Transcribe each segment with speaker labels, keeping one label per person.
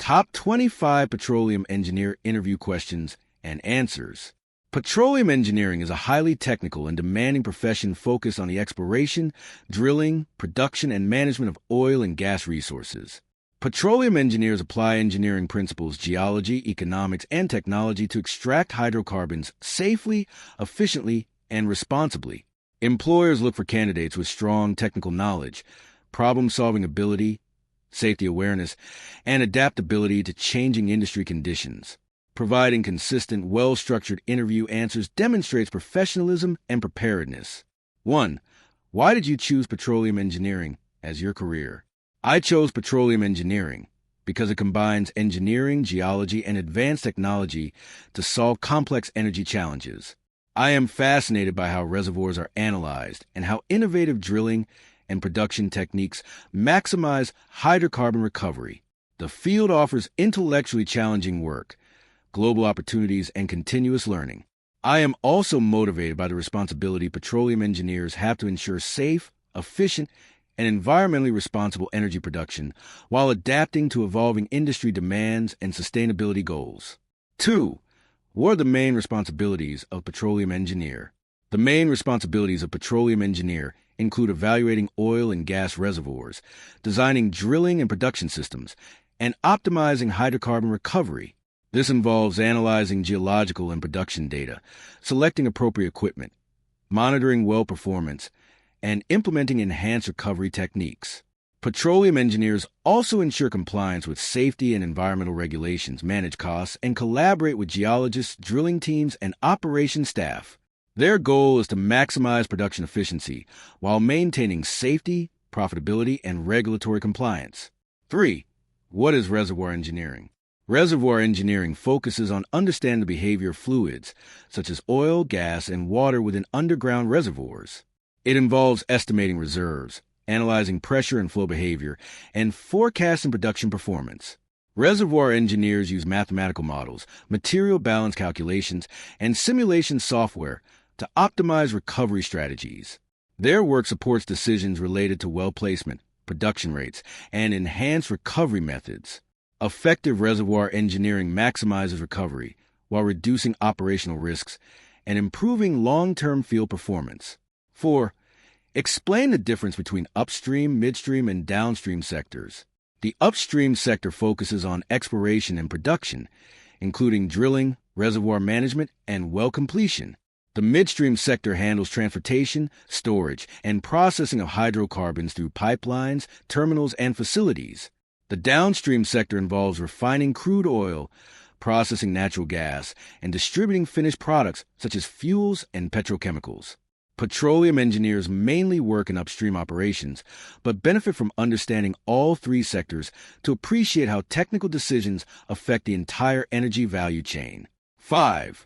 Speaker 1: Top 25 Petroleum Engineer Interview Questions and Answers. Petroleum engineering is a highly technical and demanding profession focused on the exploration, drilling, production, and management of oil and gas resources. Petroleum engineers apply engineering principles, geology, economics, and technology to extract hydrocarbons safely, efficiently, and responsibly. Employers look for candidates with strong technical knowledge, problem-solving ability, safety awareness, and adaptability to changing industry conditions. Providing consistent, well-structured interview answers demonstrates professionalism and preparedness. 1. Why did you choose petroleum engineering as your career? I chose petroleum engineering because it combines engineering, geology, and advanced technology to solve complex energy challenges. I am fascinated by how reservoirs are analyzed and how innovative drilling and production techniques maximize hydrocarbon recovery. The field offers intellectually challenging work, global opportunities, and continuous learning. I am also motivated by the responsibility petroleum engineers have to ensure safe, efficient, and environmentally responsible energy production while adapting to evolving industry demands and sustainability goals. 2. What are the main responsibilities of petroleum engineer? The main responsibilities of petroleum engineer include evaluating oil and gas reservoirs, designing drilling and production systems, and optimizing hydrocarbon recovery. This involves analyzing geological and production data, selecting appropriate equipment, monitoring well performance, and implementing enhanced recovery techniques. Petroleum engineers also ensure compliance with safety and environmental regulations, manage costs, and collaborate with geologists, drilling teams, and operations staff. Their goal is to maximize production efficiency while maintaining safety, profitability, and regulatory compliance. 3. What is reservoir engineering? Reservoir engineering focuses on understanding the behavior of fluids, such as oil, gas, and water within underground reservoirs. It involves estimating reserves, analyzing pressure and flow behavior, and forecasting production performance. Reservoir engineers use mathematical models, material balance calculations, and simulation software to optimize recovery strategies. Their work supports decisions related to well placement, production rates, and enhanced recovery methods. Effective reservoir engineering maximizes recovery while reducing operational risks and improving long-term field performance. 4. Explain the difference between upstream, midstream, and downstream sectors. The upstream sector focuses on exploration and production, including drilling, reservoir management, and well completion. The midstream sector handles transportation, storage, and processing of hydrocarbons through pipelines, terminals, and facilities. The downstream sector involves refining crude oil, processing natural gas, and distributing finished products such as fuels and petrochemicals. Petroleum engineers mainly work in upstream operations, but benefit from understanding all three sectors to appreciate how technical decisions affect the entire energy value chain. 5.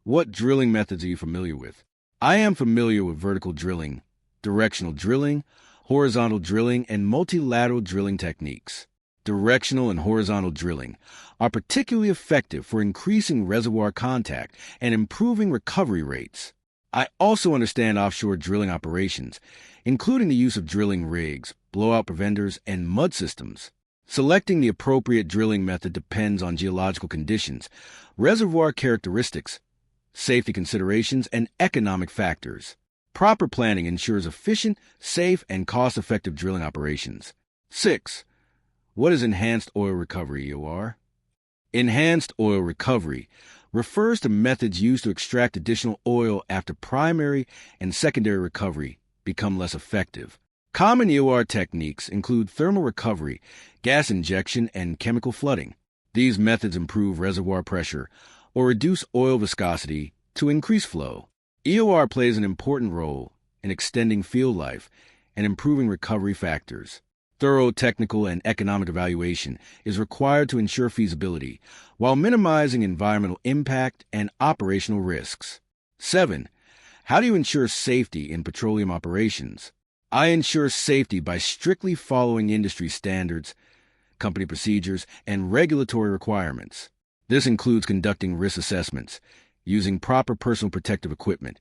Speaker 1: What drilling methods are you familiar with? I am familiar with vertical drilling, directional drilling, horizontal drilling, and multilateral drilling techniques. Directional and horizontal drilling are particularly effective for increasing reservoir contact and improving recovery rates. I also understand offshore drilling operations, including the use of drilling rigs, blowout preventers, and mud systems. Selecting the appropriate drilling method depends on geological conditions, reservoir characteristics, safety considerations, and economic factors. Proper planning ensures efficient, safe, and cost-effective drilling operations. 6. What is enhanced oil recovery, EOR? Enhanced oil recovery refers to methods used to extract additional oil after primary and secondary recovery become less effective. Common EOR techniques include thermal recovery, gas injection, and chemical flooding. These methods improve reservoir pressure or reduce oil viscosity to increase flow. EOR plays an important role in extending field life and improving recovery factors. Thorough technical and economic evaluation is required to ensure feasibility while minimizing environmental impact and operational risks. 7. How do you ensure safety in petroleum operations? I ensure safety by strictly following industry standards, company procedures, and regulatory requirements. This includes conducting risk assessments, using proper personal protective equipment,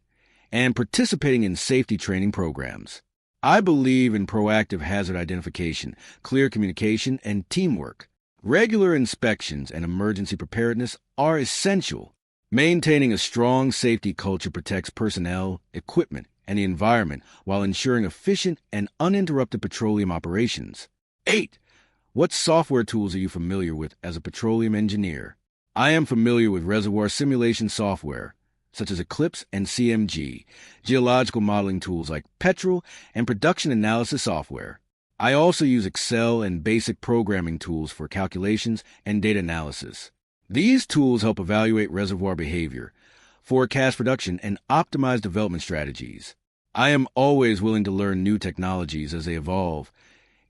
Speaker 1: and participating in safety training programs. I believe in proactive hazard identification, clear communication, and teamwork. Regular inspections and emergency preparedness are essential. Maintaining a strong safety culture protects personnel, equipment, and the environment while ensuring efficient and uninterrupted petroleum operations. 8. What software tools are you familiar with as a petroleum engineer? I am familiar with reservoir simulation software, such as Eclipse and CMG, geological modeling tools like Petrol, and production analysis software. I also use Excel and basic programming tools for calculations and data analysis. These tools help evaluate reservoir behavior, forecast production, and optimize development strategies. I am always willing to learn new technologies as they evolve,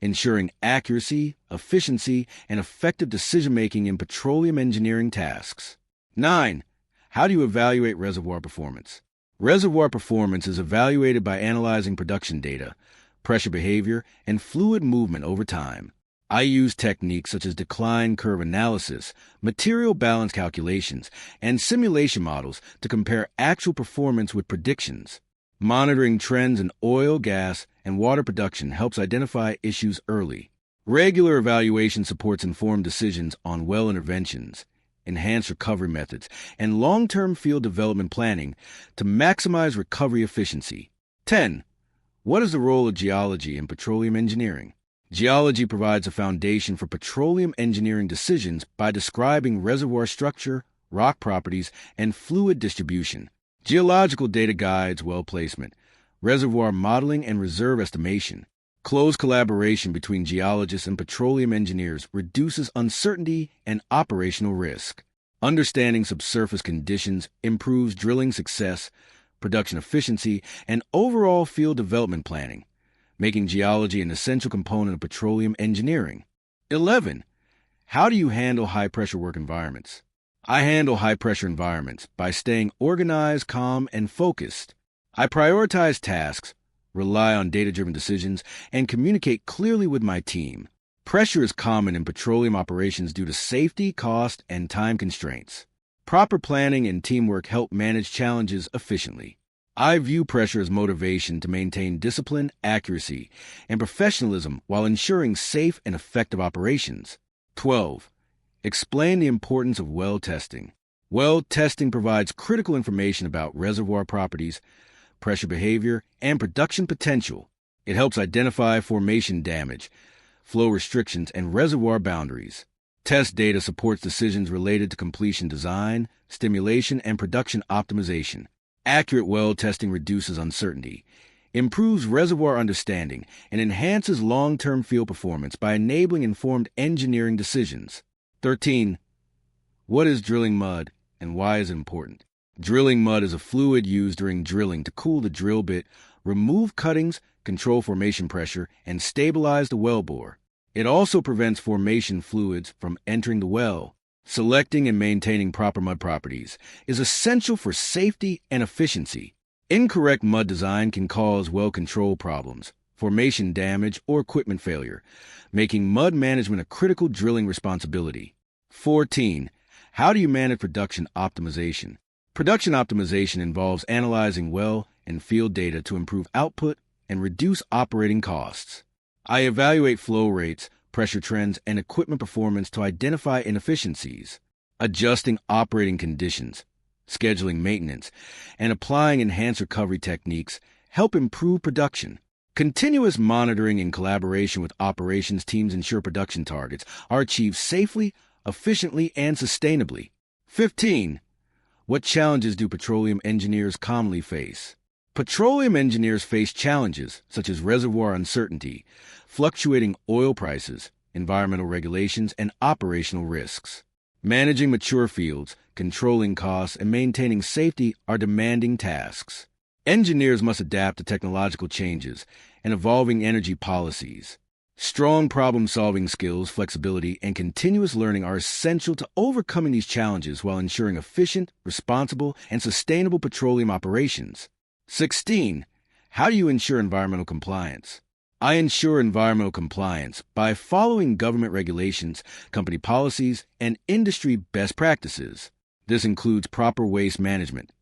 Speaker 1: ensuring accuracy, efficiency, and effective decision-making in petroleum engineering tasks. 9. How do you evaluate reservoir performance? Reservoir performance is evaluated by analyzing production data, pressure behavior, and fluid movement over time. I use techniques such as decline curve analysis, material balance calculations, and simulation models to compare actual performance with predictions. Monitoring trends in oil, gas, and water production helps identify issues early. Regular evaluation supports informed decisions on well interventions, enhanced recovery methods, and long-term field development planning to maximize recovery efficiency. 10. What is the role of geology in petroleum engineering? Geology provides a foundation for petroleum engineering decisions by describing reservoir structure, rock properties, and fluid distribution. Geological data guides well placement, reservoir modeling, and reserve estimation. Close collaboration between geologists and petroleum engineers reduces uncertainty and operational risk. Understanding subsurface conditions improves drilling success, production efficiency, and overall field development planning, making geology an essential component of petroleum engineering. 11. How do you handle high-pressure work environments? I handle high-pressure environments by staying organized, calm, and focused. I prioritize tasks, rely on data-driven decisions, and communicate clearly with my team. Pressure is common in petroleum operations due to safety, cost, and time constraints. Proper planning and teamwork help manage challenges efficiently. I view pressure as motivation to maintain discipline, accuracy, and professionalism while ensuring safe and effective operations. 12. Explain the importance of well testing. Well testing provides critical information about reservoir properties, pressure behavior, and production potential. It helps identify formation damage, flow restrictions, and reservoir boundaries. Test data supports decisions related to completion design, stimulation, and production optimization. Accurate well testing reduces uncertainty, improves reservoir understanding, and enhances long-term field performance by enabling informed engineering decisions. 13. What is drilling mud and why is it important? Drilling mud is a fluid used during drilling to cool the drill bit, remove cuttings, control formation pressure, and stabilize the wellbore. It also prevents formation fluids from entering the well. Selecting and maintaining proper mud properties is essential for safety and efficiency. Incorrect mud design can cause well control problems, formation damage, or equipment failure, making mud management a critical drilling responsibility. 14. How do you manage production optimization? Production optimization involves analyzing well and field data to improve output and reduce operating costs. I evaluate flow rates, pressure trends, and equipment performance to identify inefficiencies. Adjusting operating conditions, scheduling maintenance, and applying enhanced recovery techniques help improve production. Continuous monitoring in collaboration with operations teams ensure production targets are achieved safely, efficiently, and sustainably. 15. What challenges do petroleum engineers commonly face? Petroleum engineers face challenges such as reservoir uncertainty, fluctuating oil prices, environmental regulations, and operational risks. Managing mature fields, controlling costs, and maintaining safety are demanding tasks. Engineers must adapt to technological changes and evolving energy policies. Strong problem-solving skills, flexibility, and continuous learning are essential to overcoming these challenges while ensuring efficient, responsible, and sustainable petroleum operations. 16. How do you ensure environmental compliance? I ensure environmental compliance by following government regulations, company policies, and industry best practices. This includes proper waste management,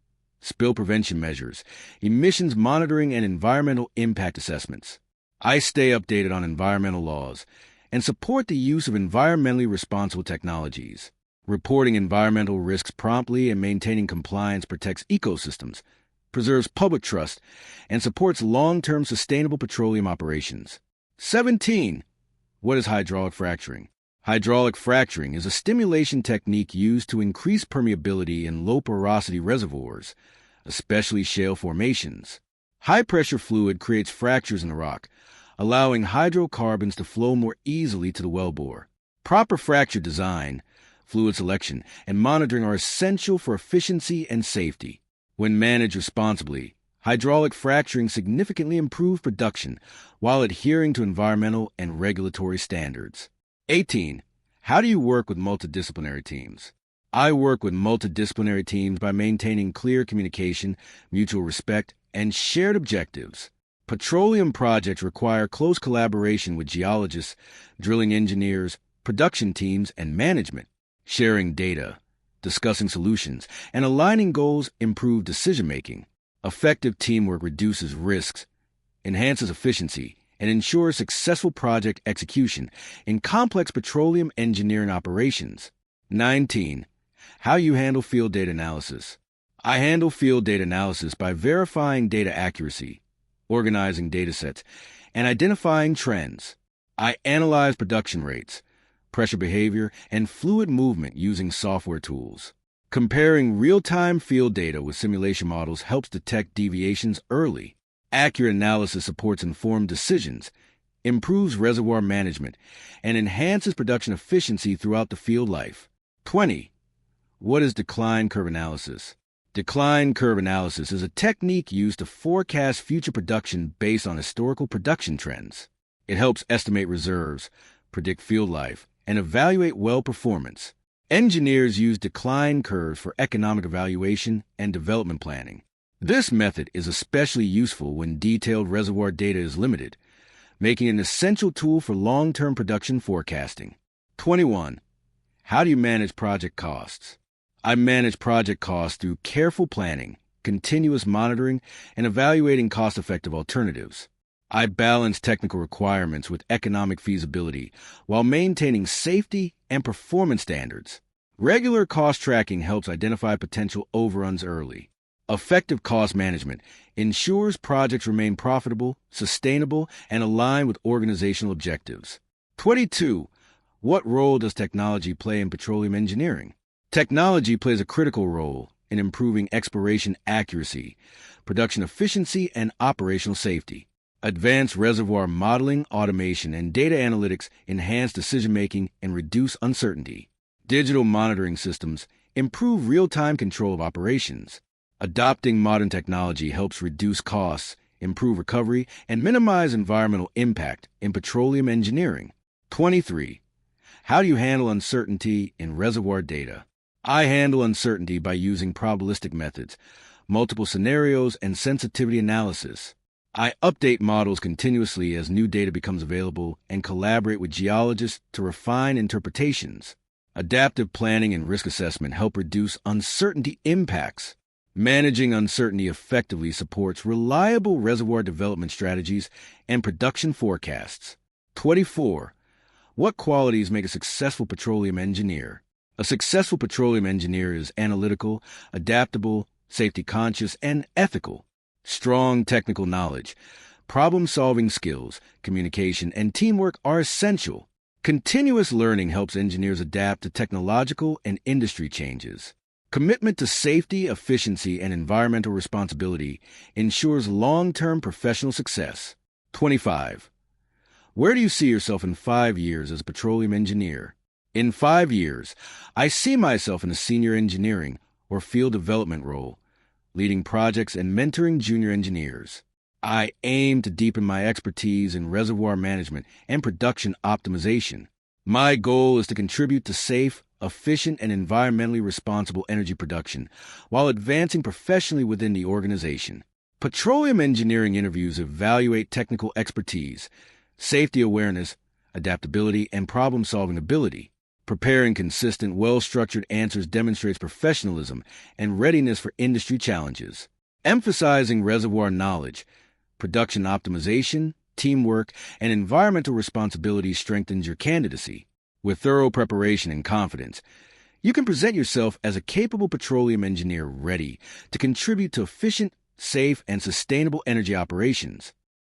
Speaker 1: spill prevention measures, emissions monitoring, and environmental impact assessments. I stay updated on environmental laws, and support the use of environmentally responsible technologies. Reporting environmental risks promptly and maintaining compliance protects ecosystems, preserves public trust, and supports long-term sustainable petroleum operations. 17. What is hydraulic fracturing? Hydraulic fracturing is a stimulation technique used to increase permeability in low-porosity reservoirs, especially shale formations. High-pressure fluid creates fractures in the rock, allowing hydrocarbons to flow more easily to the wellbore. Proper fracture design, fluid selection, and monitoring are essential for efficiency and safety. When managed responsibly, hydraulic fracturing significantly improves production while adhering to environmental and regulatory standards. 18. How do you work with multidisciplinary teams? I work with multidisciplinary teams by maintaining clear communication, mutual respect, and shared objectives. Petroleum projects require close collaboration with geologists, drilling engineers, production teams, and management. Sharing data, discussing solutions, and aligning goals improve decision-making. Effective teamwork reduces risks, enhances efficiency, and ensures successful project execution in complex petroleum engineering operations. 19. How you handle field data analysis. I handle field data analysis by verifying data accuracy, organizing datasets, and identifying trends. I analyze production rates, pressure behavior, and fluid movement using software tools. Comparing real-time field data with simulation models helps detect deviations early. Accurate analysis supports informed decisions, improves reservoir management, and enhances production efficiency throughout the field life. 20. What is decline curve analysis? Decline curve analysis is a technique used to forecast future production based on historical production trends. It helps estimate reserves, predict field life, and evaluate well performance. Engineers use decline curves for economic evaluation and development planning. This method is especially useful when detailed reservoir data is limited, making it an essential tool for long-term production forecasting. 21. How do you manage project costs? I manage project costs through careful planning, continuous monitoring, and evaluating cost-effective alternatives. I balance technical requirements with economic feasibility while maintaining safety and performance standards. Regular cost tracking helps identify potential overruns early. Effective cost management ensures projects remain profitable, sustainable, and aligned with organizational objectives. 22. What role does technology play in petroleum engineering? Technology plays a critical role in improving exploration accuracy, production efficiency, and operational safety. Advanced reservoir modeling, automation, and data analytics enhance decision-making and reduce uncertainty. Digital monitoring systems improve real-time control of operations. Adopting modern technology helps reduce costs, improve recovery, and minimize environmental impact in petroleum engineering. 23. How do you handle uncertainty in reservoir data? I handle uncertainty by using probabilistic methods, multiple scenarios, and sensitivity analysis. I update models continuously as new data becomes available and collaborate with geologists to refine interpretations. Adaptive planning and risk assessment help reduce uncertainty impacts. Managing uncertainty effectively supports reliable reservoir development strategies and production forecasts. 24. What qualities make a successful petroleum engineer? A successful petroleum engineer is analytical, adaptable, safety-conscious, and ethical. Strong technical knowledge, problem-solving skills, communication, and teamwork are essential. Continuous learning helps engineers adapt to technological and industry changes. Commitment to safety, efficiency, and environmental responsibility ensures long-term professional success. 25. Where do you see yourself in 5 years as a petroleum engineer? In 5 years, I see myself in a senior engineering or field development role, leading projects and mentoring junior engineers. I aim to deepen my expertise in reservoir management and production optimization. My goal is to contribute to safe, efficient, and environmentally responsible energy production while advancing professionally within the organization. Petroleum engineering interviews evaluate technical expertise, safety awareness, adaptability, and problem-solving ability. Preparing consistent, well-structured answers demonstrates professionalism and readiness for industry challenges. Emphasizing reservoir knowledge, production optimization, teamwork, and environmental responsibilities strengthens your candidacy. With thorough preparation and confidence, you can present yourself as a capable petroleum engineer ready to contribute to efficient, safe, and sustainable energy operations.